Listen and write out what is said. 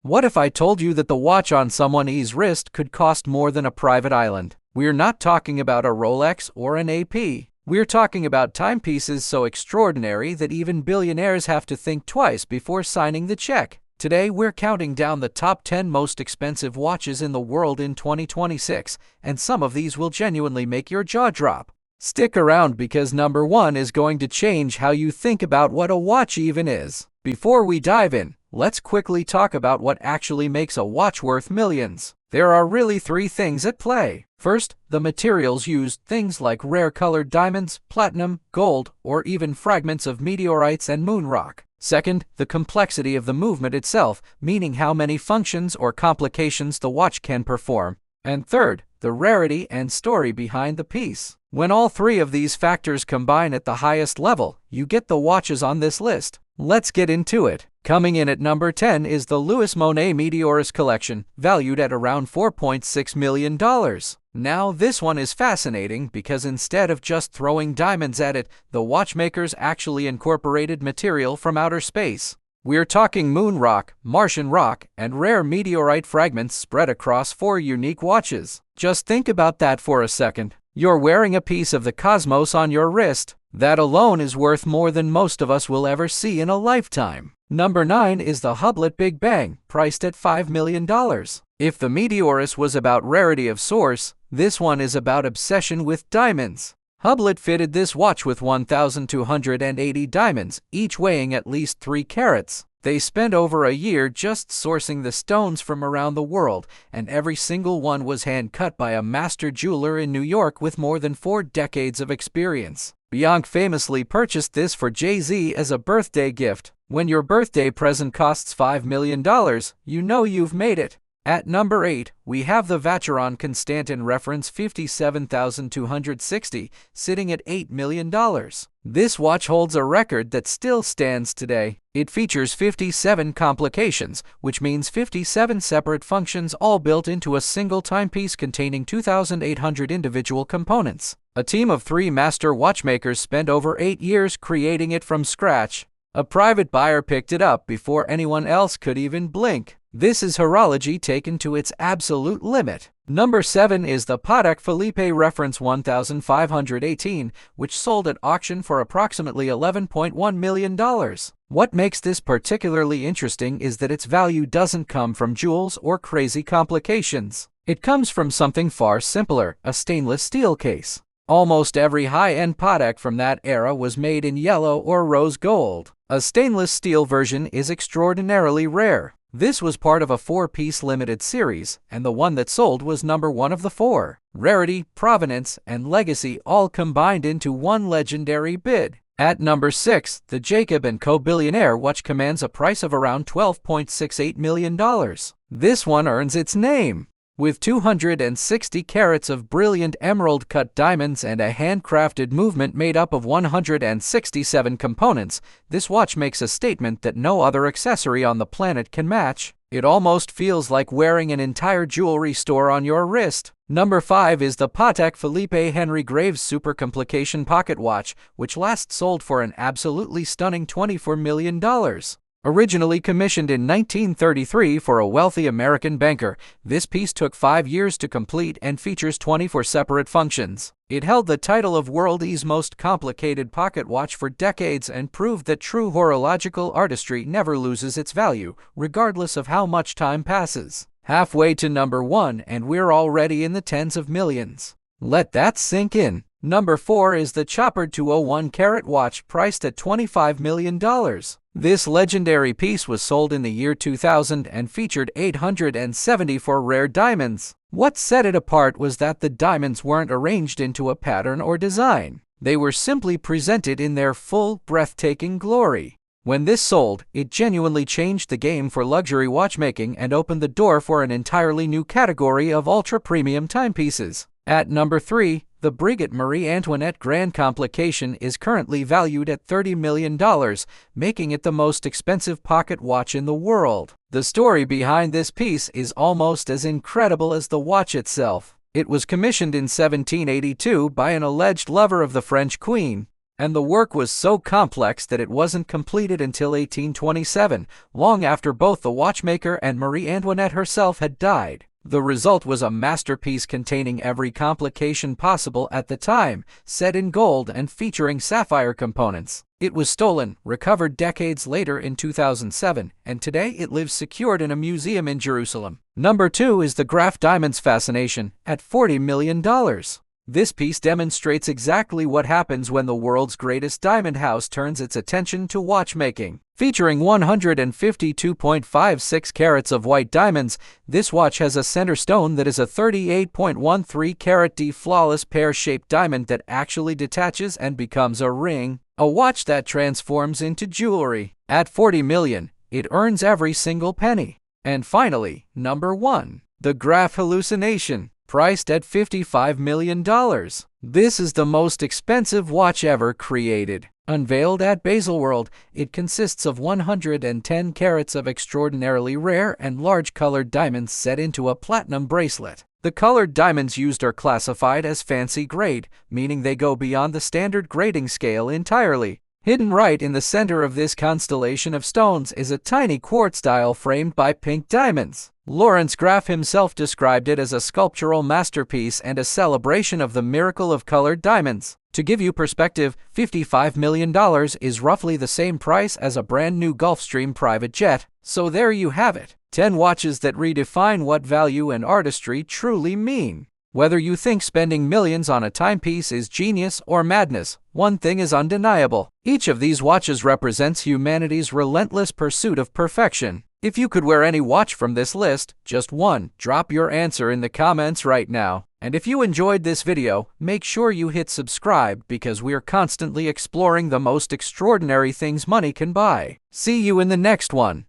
What if I told you that the watch on someone's wrist could cost more than a private island? We're not talking about a Rolex or an AP. We're talking about timepieces so extraordinary that even billionaires have to think twice before signing the check. Today, we're counting down the top 10 most expensive watches in the world in 2026, and some of these will genuinely make your jaw drop. Stick around because number 1 is going to change how you think about what a watch even is. Before we dive in, let's quickly talk about what actually makes a watch worth millions. There are really 3 things at play. First, the materials used, things like rare colored diamonds, platinum, gold, or even fragments of meteorites and moon rock. Second, the complexity of the movement itself, meaning how many functions or complications the watch can perform. And third, the rarity and story behind the piece. When all 3 of these factors combine at the highest level, you get the watches on this list. Let's get into it. Coming in at number 10 is the Louis Monet Meteoris collection, valued at around $4.6 million. Now, this one is fascinating because instead of just throwing diamonds at it, the watchmakers actually incorporated material from outer space. We're talking moon rock, Martian rock, and rare meteorite fragments spread across 4 unique watches. Just think about that for a second. You're wearing a piece of the cosmos on your wrist. That alone is worth more than most of us will ever see in a lifetime. Number 9 is the Hublot Big Bang, priced at $5 million. If the Meteoris was about rarity of source, this one is about obsession with diamonds. Hublot fitted this watch with 1,280 diamonds, each weighing at least 3 carats. They spent over a year just sourcing the stones from around the world, and every single one was hand-cut by a master jeweler in New York with more than 4 decades of experience. Bianca famously purchased this for Jay-Z as a birthday gift. When your birthday present costs $5 million, you know you've made it. At number 8, we have the Vacheron Constantin Reference 57,260, sitting at $8 million. This watch holds a record that still stands today. It features 57 complications, which means 57 separate functions all built into a single timepiece containing 2,800 individual components. A team of 3 master watchmakers spent over 8 years creating it from scratch. A private buyer picked it up before anyone else could even blink. This is horology taken to its absolute limit. Number 7 is the Patek Philippe Reference 1518, which sold at auction for approximately $11.1 million. What makes this particularly interesting is that its value doesn't come from jewels or crazy complications. It comes from something far simpler, a stainless steel case. Almost every high-end Patek from that era was made in yellow or rose gold. A stainless steel version is extraordinarily rare. This was part of a 4-piece limited series, and the one that sold was number 1 of the 4. Rarity, provenance, and legacy all combined into one legendary bid. At number 6, the Jacob & Co. Billionaire watch commands a price of around $12.68 million. This one earns its name. With 260 carats of brilliant emerald-cut diamonds and a handcrafted movement made up of 167 components, this watch makes a statement that no other accessory on the planet can match. It almost feels like wearing an entire jewelry store on your wrist. Number 5 is the Patek Philippe Henry Graves Super Complication Pocket Watch, which last sold for an absolutely stunning $24 million. Originally commissioned in 1933 for a wealthy American banker, this piece took 5 years to complete and features 24 separate functions. It held the title of world's most complicated pocket watch for decades and proved that true horological artistry never loses its value, regardless of how much time passes. Halfway to number 1 and we're already in the tens of millions. Let that sink in. Number 4 is the Chopard 201 carat watch priced at $25 million. This legendary piece was sold in the year 2000 and featured 874 rare diamonds. What set it apart was that the diamonds weren't arranged into a pattern or design. They were simply presented in their full, breathtaking glory. When this sold, it genuinely changed the game for luxury watchmaking and opened the door for an entirely new category of ultra-premium timepieces. At number 3, the Breguet Marie Antoinette Grand Complication is currently valued at $30 million, making it the most expensive pocket watch in the world. The story behind this piece is almost as incredible as the watch itself. It was commissioned in 1782 by an alleged lover of the French queen. And the work was so complex that it wasn't completed until 1827, long after both the watchmaker and Marie Antoinette herself had died. The result was a masterpiece containing every complication possible at the time, set in gold and featuring sapphire components. It was stolen, recovered decades later in 2007, and today it lives secured in a museum in Jerusalem. Number 2 is the Graf diamond's fascination, at $40 million. This piece demonstrates exactly what happens when the world's greatest diamond house turns its attention to watchmaking. Featuring 152.56 carats of white diamonds, this watch has a center stone that is a 38.13 carat D flawless pear-shaped diamond that actually detaches and becomes a ring, a watch that transforms into jewelry. At $40 million, it earns every single penny. And finally, number 1, the Graf hallucination, priced at $55 million. This is the most expensive watch ever created. Unveiled at Baselworld, it consists of 110 carats of extraordinarily rare and large colored diamonds set into a platinum bracelet. The colored diamonds used are classified as fancy grade, meaning they go beyond the standard grading scale entirely. Hidden right in the center of this constellation of stones is a tiny quartz dial framed by pink diamonds. Lawrence Graf himself described it as a sculptural masterpiece and a celebration of the miracle of colored diamonds. To give you perspective, $55 million is roughly the same price as a brand new Gulfstream private jet. So there you have it. 10 watches that redefine what value and artistry truly mean. Whether you think spending millions on a timepiece is genius or madness, one thing is undeniable. Each of these watches represents humanity's relentless pursuit of perfection. If you could wear any watch from this list, just one, drop your answer in the comments right now. And if you enjoyed this video, make sure you hit subscribe because we're constantly exploring the most extraordinary things money can buy. See you in the next one.